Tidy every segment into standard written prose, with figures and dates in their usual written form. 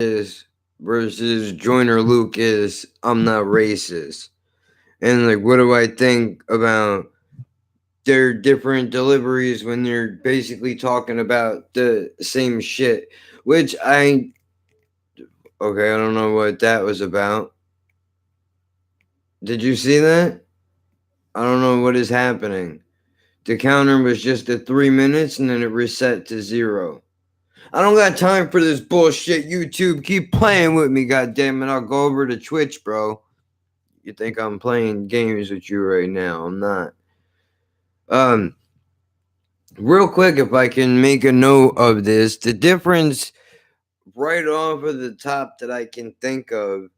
is versus Joyner Lucas, I'm not racist. And like, what do I think about their different deliveries when they're basically talking about the same shit? Which okay, I don't know what that was about. Did you see that? I don't know what is happening. The counter was just at 3 minutes and then it reset to 0. I don't got time for this bullshit, YouTube. Keep playing with me, goddammit. I'll go over to Twitch, bro. You think I'm playing games with you right now? I'm not. Um, Real quick, if I can make a note of this, the difference right off of the top that I can think of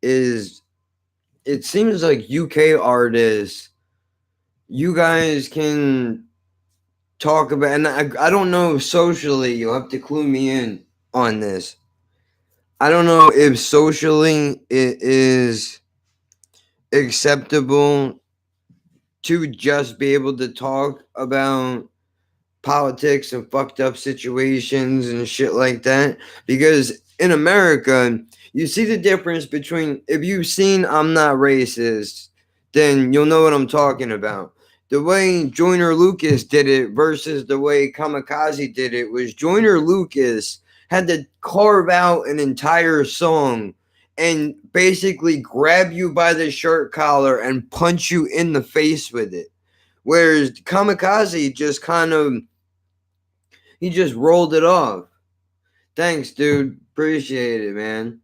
is it seems like UK artists, you guys can talk about, and I don't know if socially, you'll have to clue me in on this. I don't know if socially it is acceptable to just be able to talk about politics and fucked up situations and shit like that. Because in America, you see the difference between, if you've seen I'm Not Racist, then you'll know what I'm talking about. The way Joyner Lucas did it versus the way Kamikaze did it was Joyner Lucas had to carve out an entire song and basically grab you by the shirt collar and punch you in the face with it. Whereas Kamikaze just kind of, he just rolled it off. Thanks, dude. Appreciate it, man.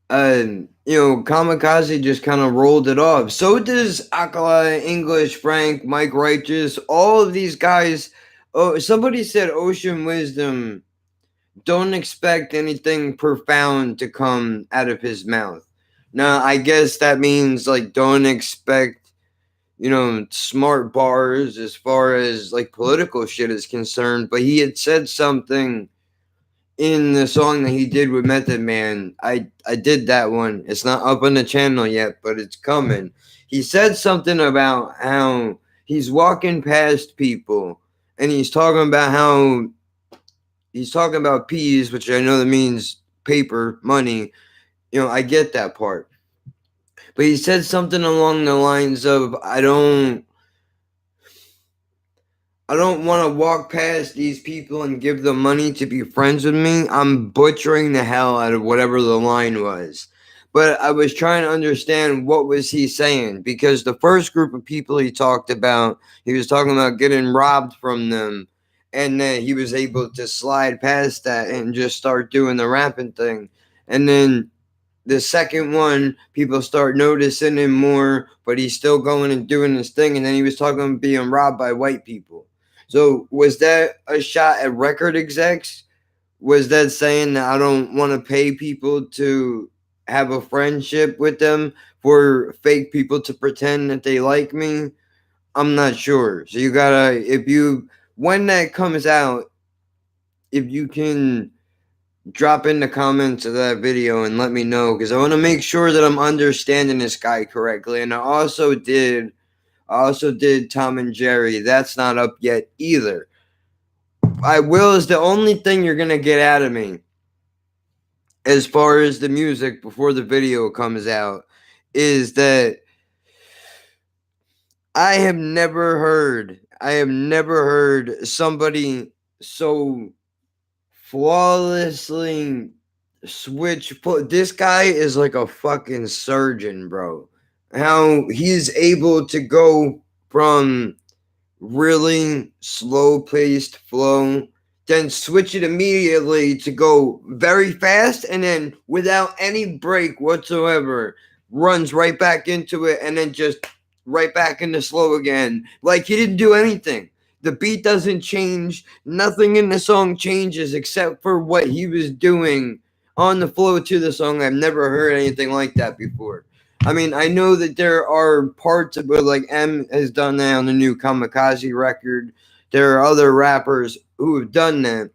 Kamikaze just kind of rolled it off. So does Akala, English, Frank, Mike Righteous, all of these guys. Oh, somebody said Ocean Wisdom. Don't expect anything profound to come out of his mouth. Now, I guess that means like don't expect, smart bars as far as like political shit is concerned. But he had said something in the song that he did with Method Man. I did that one. It's not up on the channel yet, but it's coming. He said something about how he's walking past people and he's talking about how he's talking about peas, which I know that means paper, money. I get that part. But he said something along the lines of I don't want to walk past these people and give them money to be friends with me. I'm butchering the hell out of whatever the line was. But I was trying to understand what was he saying, because the first group of people he talked about, he was talking about getting robbed from them, and then he was able to slide past that and just start doing the rapping thing. And then the second one, people start noticing him more, but he's still going and doing his thing. And then he was talking about being robbed by white people. So was that a shot at record execs? Was that saying that I don't want to pay people to have a friendship with them for fake people to pretend that they like me? I'm not sure. So you gotta, when that comes out, if you can drop in the comments of that video and let me know, because I want to make sure that I'm understanding this guy correctly. And I also did Tom and Jerry. That's not up yet either. I will is the only thing you're gonna get out of me as far as the music before the video comes out, is that I have never heard somebody so flawlessly switch. This guy is like a fucking surgeon, bro. How he's able to go from really slow paced flow, then switch it immediately to go very fast, and then without any break whatsoever, runs right back into it, and then just right back into slow again. Like he didn't do anything. The beat doesn't change. Nothing in the song changes except for what he was doing on the flow to the song. I've never heard anything like that before. I mean, I know that there are parts of it, like M has done that on the new Kamikaze record. There are other rappers who have done that.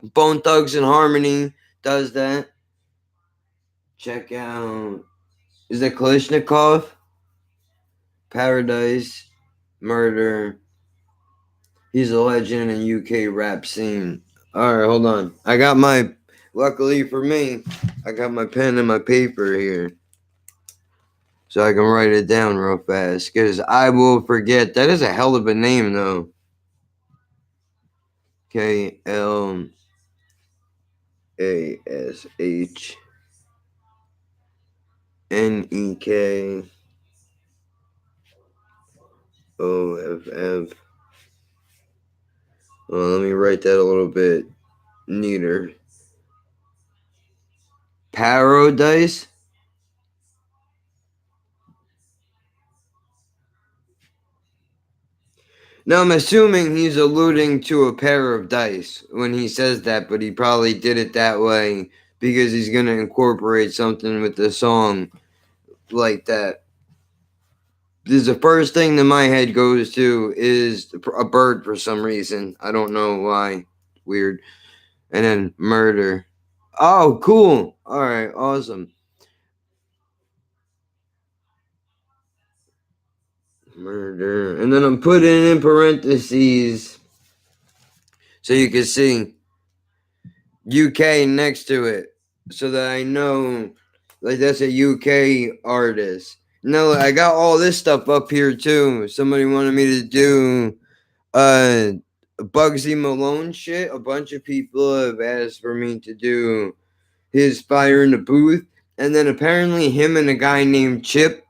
Bone Thugs and Harmony does that. Check out, is that Kalishnikov? Paradise, Murder. He's a legend in the UK rap scene. All right, hold on. I got my Luckily for me, I got my pen and my paper here. So I can write it down real fast. Because I will forget. That is a hell of a name, though. KLASHNEKOFF. Well, let me write that a little bit neater. Paradise? Now, I'm assuming he's alluding to a pair of dice when he says that, but he probably did it that way because he's going to incorporate something with the song like that. This the first thing that my head goes to is a bird for some reason. I don't know why. Weird. And then murder. Oh, cool. All right, awesome. Murder. And then I'm putting in parentheses so you can see UK next to it so that I know like that's a UK artist. No, I got all this stuff up here too. Somebody wanted me to do Bugsy Malone shit. A bunch of people have asked for me to do his Fire in the Booth. And then apparently him and a guy named Chip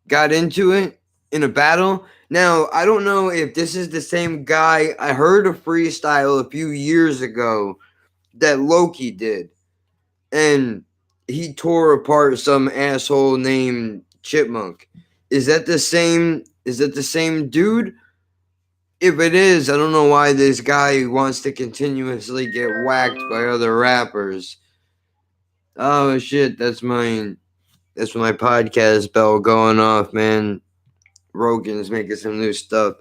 got into it in a battle. Now, I don't know if this is the same guy. I heard a freestyle a few years ago that Loki did. And he tore apart some asshole named Chipmunk. Is that the same dude? If it is, I don't know why this guy wants to continuously get whacked by other rappers. Oh shit, that's my podcast bell going off, man. Rogan's making some new stuff.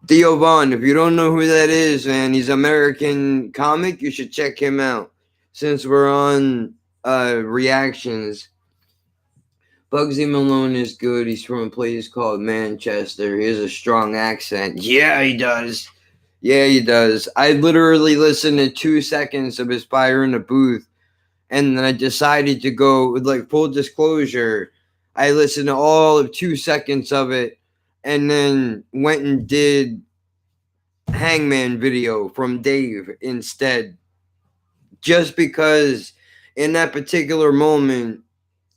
Theo Vaughn, if you don't know who that is, man, he's an American comic. You should check him out. Since we're on reactions, Bugsy Malone is good. He's from a place called Manchester. He has a strong accent. Yeah, he does. Yeah, he does. I literally listened to 2 seconds of his Fire in the Booth, and then I decided to go with like full disclosure. I listened to all of 2 seconds of it, and then went and did Hangman video from Dave instead, just because in that particular moment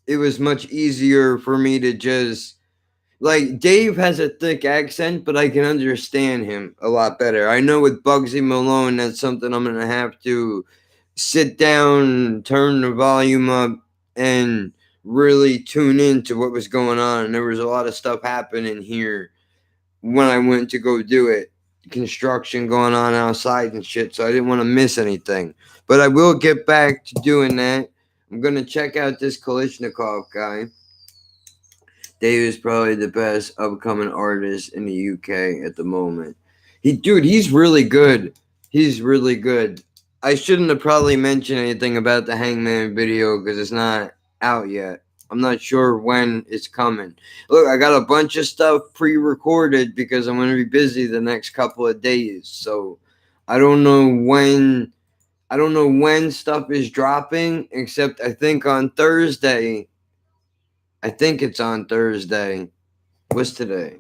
it was much easier for me to just like Dave has a thick accent, but I can understand him a lot better. I know with Bugsy Malone, that's something I'm gonna have to sit down, turn the volume up, and really tune into what was going on. And there was a lot of stuff happening here when I went to go do it. Construction going on outside and shit, so I didn't want to miss anything. But I will get back to doing that. I'm gonna check out this Kalishnikov guy. Dave is probably the best upcoming artist in the UK at the moment. He's really good. He's really good. I shouldn't have probably mentioned anything about the Hangman video because it's not out yet. I'm not sure when it's coming. Look, I got a bunch of stuff pre-recorded because I'm going to be busy the next couple of days. So I don't know when stuff is dropping, except I think on Thursday. I think it's on Thursday. What's today?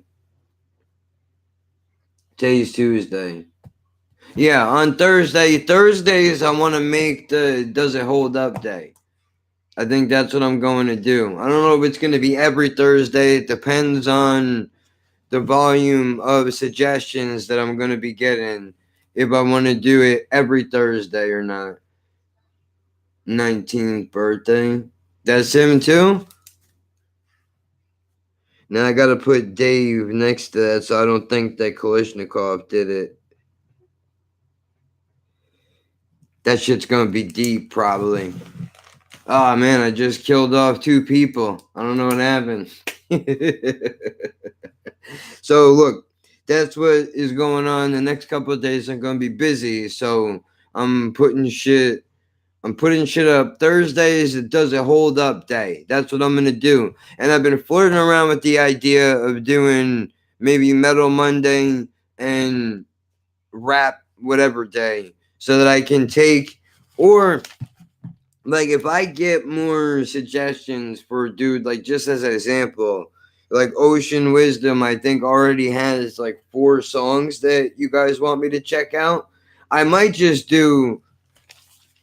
Today's Tuesday. Yeah, on Thursday. Thursdays, I want to make the Does It Hold Up Day. I think that's what I'm going to do. I don't know if it's going to be every Thursday. It depends on the volume of suggestions that I'm going to be getting. If I want to do it every Thursday or not. 19th birthday. That's him too? Now I gotta put Dave next to that so I don't think that Kalishnikov did it. That shit's gonna be deep, probably. Oh man, I just killed off 2 people. I don't know what happened. So look, that's what is going on. The next couple of days I'm gonna be busy, so I'm putting shit up. Thursdays, it does a hold up day. That's what I'm gonna do. And I've been flirting around with the idea of doing maybe Metal Monday and Rap whatever day, so that I can take Or like if I get more suggestions for dude, like just as an example, like Ocean Wisdom, I think already has like 4 songs that you guys want me to check out. I might just do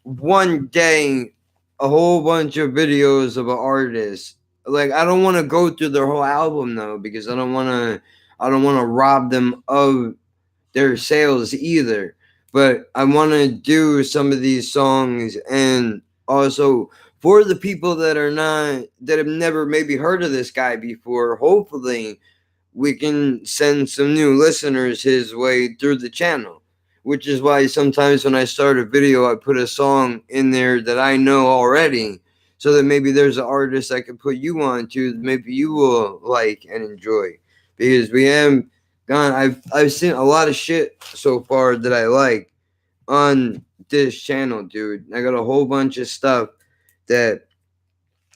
one day a whole bunch of videos of an artist. Like I don't want to go through their whole album though, because I don't want to rob them of their sales either. But I want to do some of these songs, and also for the people that have never maybe heard of this guy before, hopefully we can send some new listeners his way through the channel. Which is why sometimes when I start a video, I put a song in there that I know already, so that maybe there's an artist I can put you on to that maybe you will like and enjoy. Because we have gone, I've seen a lot of shit so far that I like on this channel, dude. I got a whole bunch of stuff that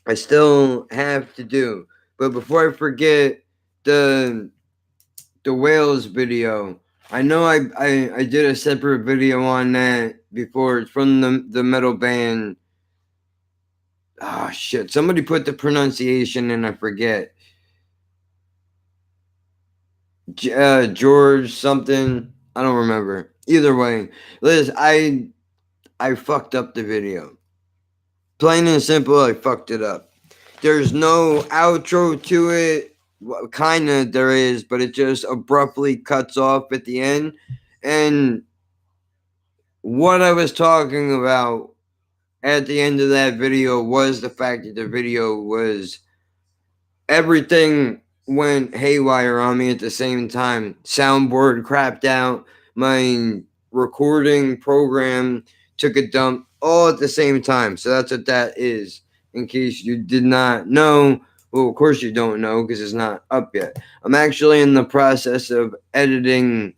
I still have to do. But before I forget, the the whales video. I know I did a separate video on that before. It's from the metal band. Oh shit! Somebody put the pronunciation in. I forget. George something. I don't remember. Either way, Liz, I fucked up the video. Plain and simple, I fucked it up. There's no outro to it. Well, kind of there is, but it just abruptly cuts off at the end. And what I was talking about at the end of that video was the fact that the video was everything went haywire on me at the same time. Soundboard crapped out. My recording program took a dump all at the same time. So that's what that is. In case you did not know, well, of course you don't know because it's not up yet. I'm actually in the process of editing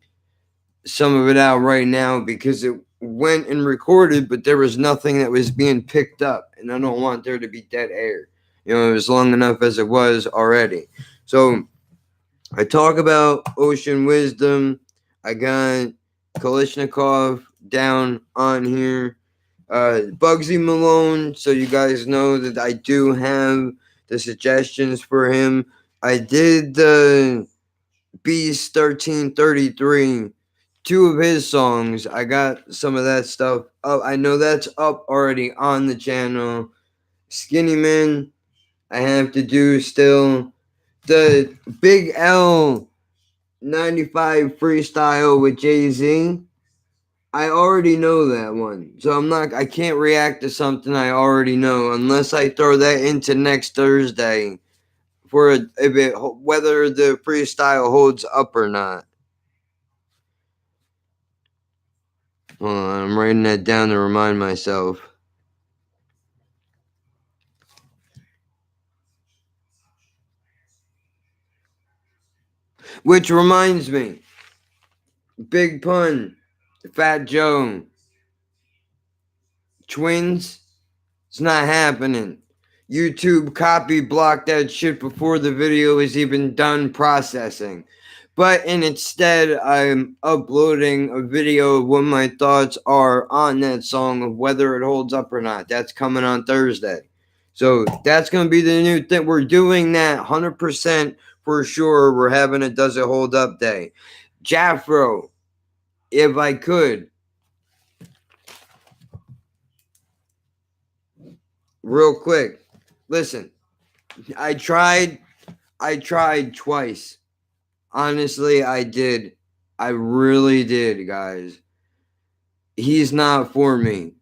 some of it out right now because it went and recorded, but there was nothing that was being picked up, and I don't want there to be dead air. You know, it was long enough as it was already. So I talk about Ocean Wisdom. I got Kalishnikov down on here. Bugsy Malone, so you guys know that I do have the suggestions for him. I did the Beast 1333, 2 of his songs. I got some of that stuff up. I know that's up already on the channel. Skinny Man, I have to do still. The Big L 95 freestyle with Jay-Z. I already know that one. So I can't react to something I already know unless I throw that into next Thursday for whether the freestyle holds up or not. Hold on, I'm writing that down to remind myself. Which reminds me, Big Pun, Fat Joe, Twins, it's not happening. YouTube copy blocked that shit before the video is even done processing. But instead, I'm uploading a video of what my thoughts are on that song, of whether it holds up or not. That's coming on Thursday. So that's going to be the new thing. We're doing that 100% for sure. We're having a Does It Hold Up day. Jaffro, if I could, real quick, listen, I tried twice. Honestly, I did. I really did, guys. He's not for me.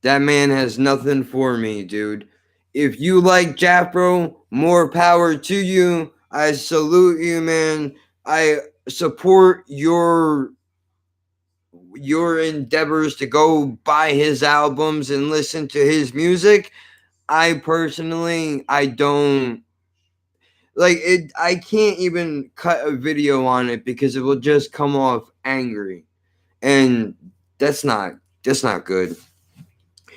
That man has nothing for me, dude. If you like Jaffro, more power to you. I salute you, man. I support your endeavors to go buy his albums and listen to his music. I personally, I don't like it. I can't even cut a video on it because it will just come off angry, and that's not good.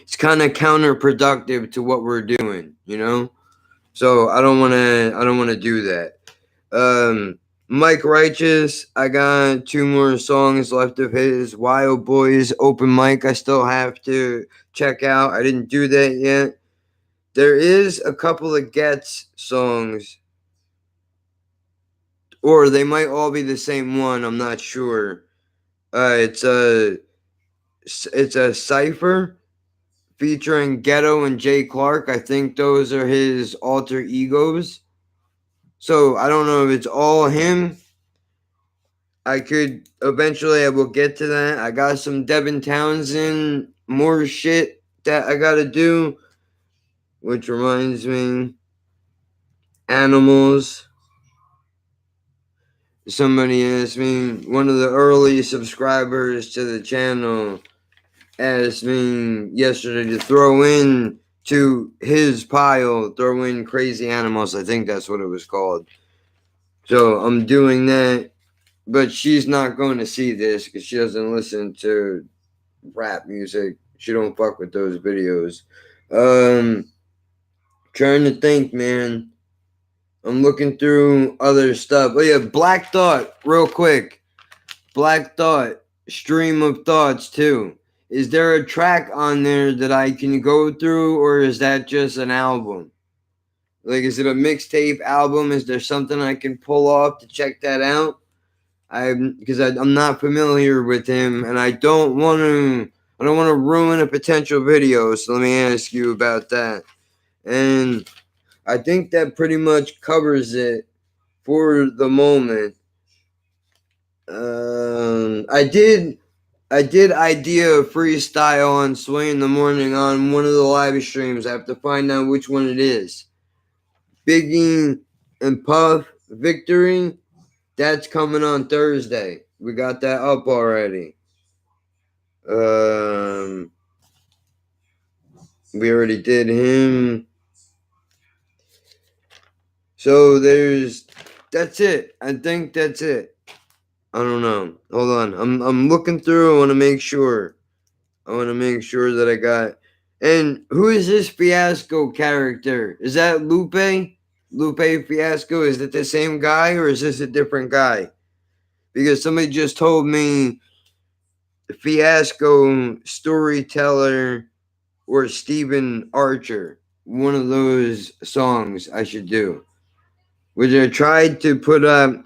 It's kind of counterproductive to what we're doing, you know. So I don't want to do that. Mike Righteous, I got 2 more songs left of his. Wild Boys open mic, I still have to check out. I didn't do that yet. There is a couple of Gets songs, or they might all be the same one. I'm not sure. It's a cipher featuring Ghetto and Jay Clark. I think those are his alter egos. So I don't know if it's all him. I will get to that. I got some Devin Townsend, more shit that I gotta do. Which reminds me, Animals. Somebody asked me, one of the early subscribers to the channel asked me yesterday to throw in to his pile, throw in Crazy Animals. I think that's what it was called. So I'm doing that, but she's not going to see this because she doesn't listen to rap music. She don't fuck with those videos. Trying to think, man. I'm looking through other stuff. Oh yeah, Black Thought, real quick. Black Thought, stream of thoughts too. Is there a track on there that I can go through, or is that just an album? Like, is it a mixtape album? Is there something I can pull off to check that out? I'm not familiar with him, and I don't want to. I don't want to ruin a potential video. So let me ask you about that. And I think that pretty much covers it for the moment. I did idea freestyle on Sway in the Morning on one of the live streams. I have to find out which one it is. Biggie and Puff Victory. That's coming on Thursday. We got that up already. We already did him. So that's it. I think that's it. I don't know. Hold on. I'm looking through. I want to make sure. That I got. And who is this Fiasco character? Is that Lupe? Lupe Fiasco? Is it the same guy or is this a different guy? Because somebody just told me Fiasco storyteller or Stephen Archer. One of those songs I should do. Which I tried to put up.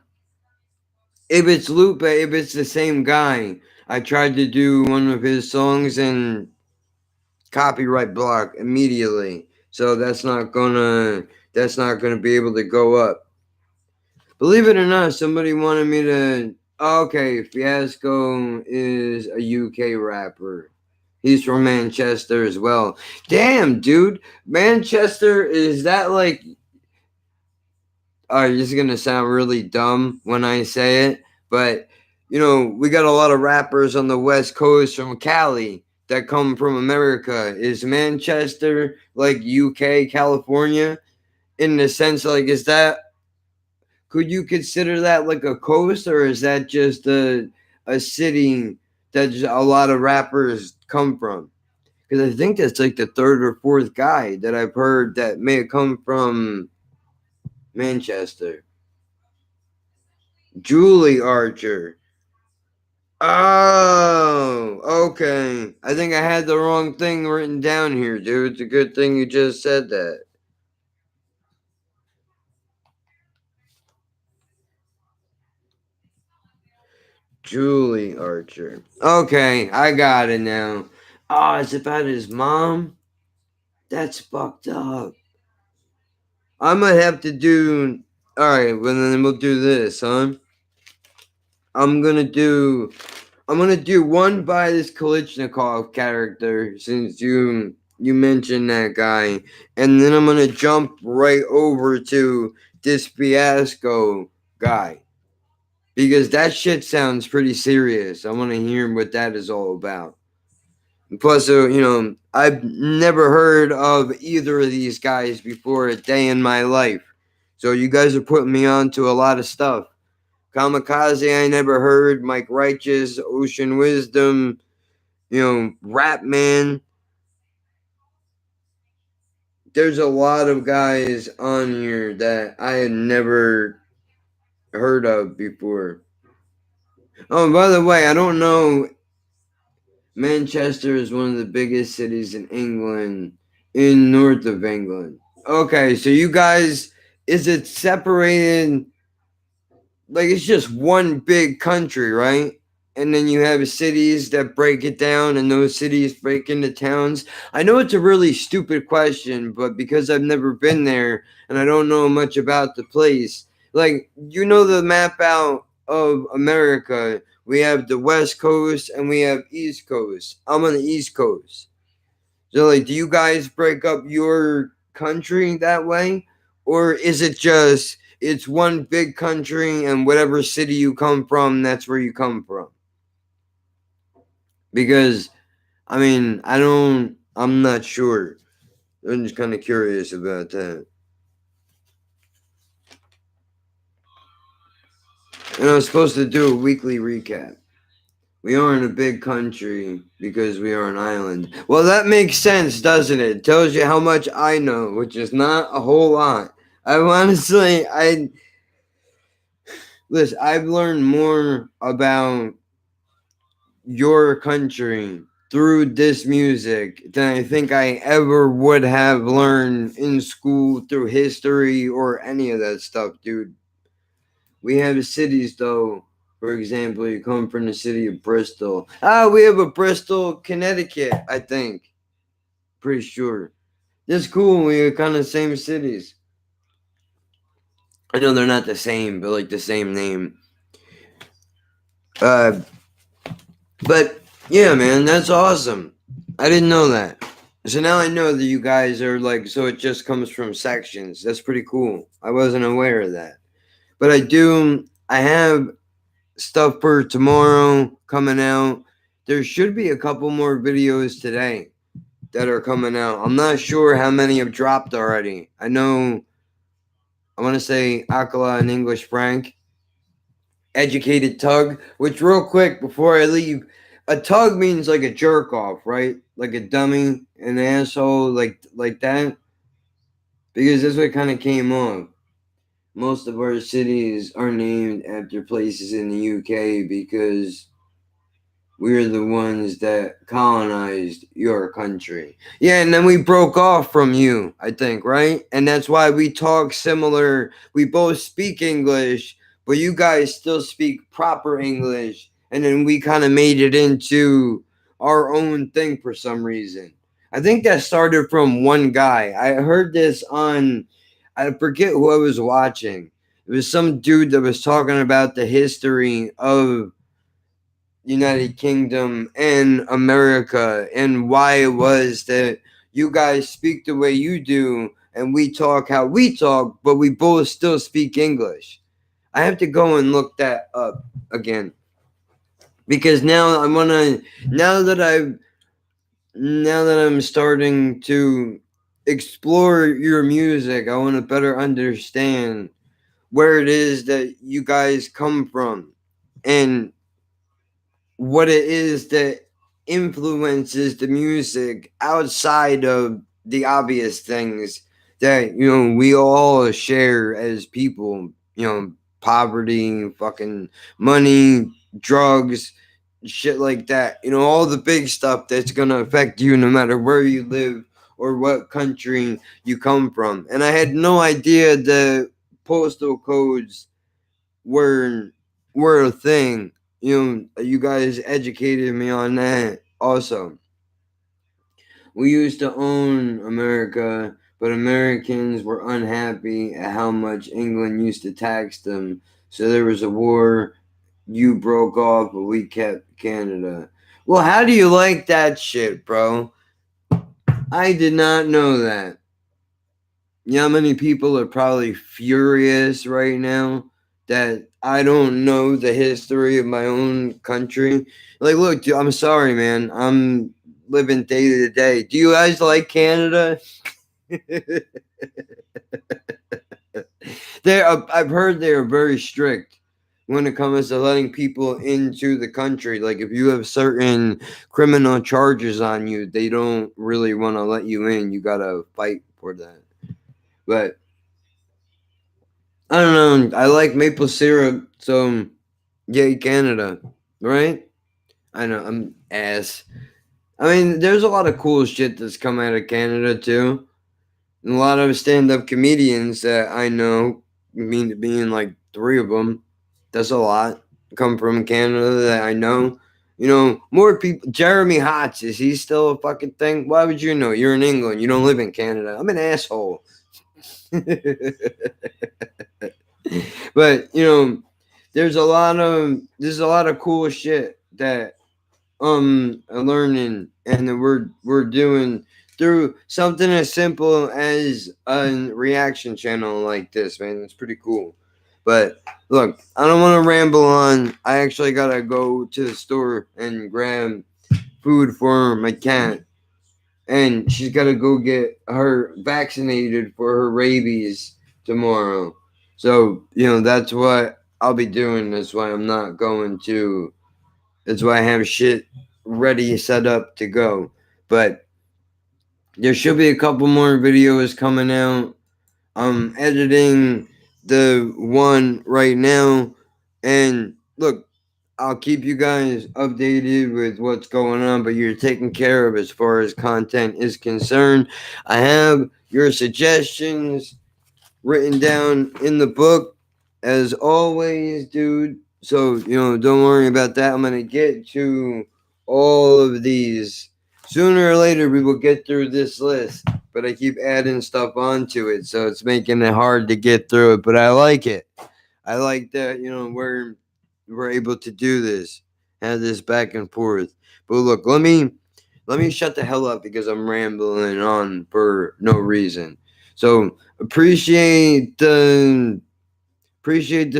If it's Lupe, if it's the same guy, I tried to do one of his songs and copyright block immediately. So that's not gonna be able to go up. Believe it or not, somebody wanted me to. Okay, Fiasco is a UK rapper. He's from Manchester as well. Damn, dude, Manchester, is that like? This is gonna sound really dumb when I say it, but we got a lot of rappers on the West Coast from Cali that come from America. Is Manchester like UK, California, in the sense like could you consider that like a coast, or is that just a city that a lot of rappers come from? Because I think that's like the third or fourth guy that I've heard that may have come from Manchester. Julie Archer. Oh, okay. I think I had the wrong thing written down here, dude. It's a good thing you just said that. Julie Archer. Okay, I got it now. Oh, it's about his mom? That's fucked up. I might have to do. Alright, well then we'll do this, huh? I'm gonna do one by this Kalichnikov character since you mentioned that guy, and then I'm gonna jump right over to this Fiasco guy because that shit sounds pretty serious. I want to hear what that is all about. Plus, I've never heard of either of these guys before a day in my life, so you guys are putting me on to a lot of stuff. Kamikaze, I never heard. Mike Righteous, Ocean Wisdom, Rap Man. There's a lot of guys on here that I had never heard of before. Oh, by the way, I don't know. Manchester is one of the biggest cities in England, in north of England. Okay, so you guys, is it separated? Like it's just one big country, right? And then you have cities that break it down, and those cities break into towns. I know it's a really stupid question, but because I've never been there and I don't know much about the place, like you know the map out of America, we have the West Coast and we have East Coast. I'm on the East Coast. So, like, do you guys break up your country that way? Or is it just it's one big country and whatever city you come from, that's where you come from? Because, I mean, I'm not sure. I'm just kind of curious about that. And I was supposed to do a weekly recap. We aren't a big country because we are an island. Well, that makes sense, doesn't it? It tells you how much I know, which is not a whole lot. I honestly, I listen. I've learned more about your country through this music than I think I ever would have learned in school through history or any of that stuff, dude. We have cities, though. For example, you come from the city of Bristol. Ah, we have a Bristol, Connecticut, I think. Pretty sure. That's cool. We are kind of same cities. I know they're not the same, but like the same name. Uh, but yeah, man, that's awesome. I didn't know that. So now I know that you guys are like, so it just comes from sections. That's pretty cool. I wasn't aware of that. But I have stuff for tomorrow coming out. There should be a couple more videos today that are coming out. I'm not sure how many have dropped already. I know, I want to say Akala and English Frank, Educated Tug, which real quick before I leave, a tug means like a jerk off, right? Like a dummy, an asshole, like that. Because that's what kind of came off. Most of our cities are named after places in the UK because we're the ones that colonized your country. Yeah, and then we broke off from you, I think, right? And that's why we talk similar. We both speak English, but you guys still speak proper English. And then we kind of made it into our own thing for some reason. I think that started from one guy. I heard this on, I forget who I was watching. It was some dude that was talking about the history of United Kingdom and America and why it was that you guys speak the way you do and we talk how we talk, but we both still speak English. I have to go and look that up again because now I want to now that I'm starting to explore your music, I want to better understand where it is that you guys come from and what it is that influences the music outside of the obvious things that we all share as people, poverty, fucking money, drugs, shit like that, all the big stuff that's going to affect you no matter where you live or what country you come from. And I had no idea the postal codes were were a thing. You guys educated me on that also. We used to own America, but Americans were unhappy at how much England used to tax them. So there was a war. You broke off, but we kept Canada. Well, how do you like that shit, bro? I did not know that. You know how many people are probably furious right now that I don't know the history of my own country? Like, look, dude, I'm sorry, man. I'm living day to day. Do you guys like Canada? I've heard they are very strict when it comes to letting people into the country. Like, if you have certain criminal charges on you, they don't really want to let you in. You gotta fight for that. But I don't know. I like maple syrup, so yay Canada, right? I know I'm ass. I mean, there's a lot of cool shit that's come out of Canada too. And a lot of stand-up comedians that I know, mean being like three of them, that's a lot. Come from Canada that I know. You know, more people. Jeremy Hotz, is he still a fucking thing? Why would you know? You're in England. You don't live in Canada. I'm an asshole. But there's a lot of cool shit that learning and that we're doing through something as simple as a reaction channel like this, man. It's pretty cool. But look, I don't want to ramble on. I actually gotta go to the store and grab food for my cat, and she's gotta go get her vaccinated for her rabies tomorrow. So that's what I'll be doing. That's why I'm not going to. That's why I have shit ready set up to go. But there should be a couple more videos coming out. I'm editing the one right now. And look, I'll keep you guys updated with what's going on, but you're taken care of as far as content is concerned. I have your suggestions written down in the book as always, dude. So, don't worry about that. I'm going to get to all of these. Sooner or later, we will get through this list, but I keep adding stuff onto it, so it's making it hard to get through it, but I like it. I like that, we're able to do this, have this back and forth. But look, let me shut the hell up because I'm rambling on for no reason. So appreciate the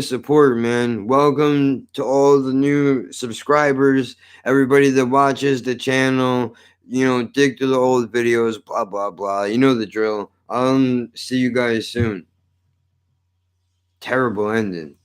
support, man. Welcome to all the new subscribers, everybody that watches the channel. Dig through the old videos, blah blah blah. You know the drill. I'll see you guys soon. Terrible ending.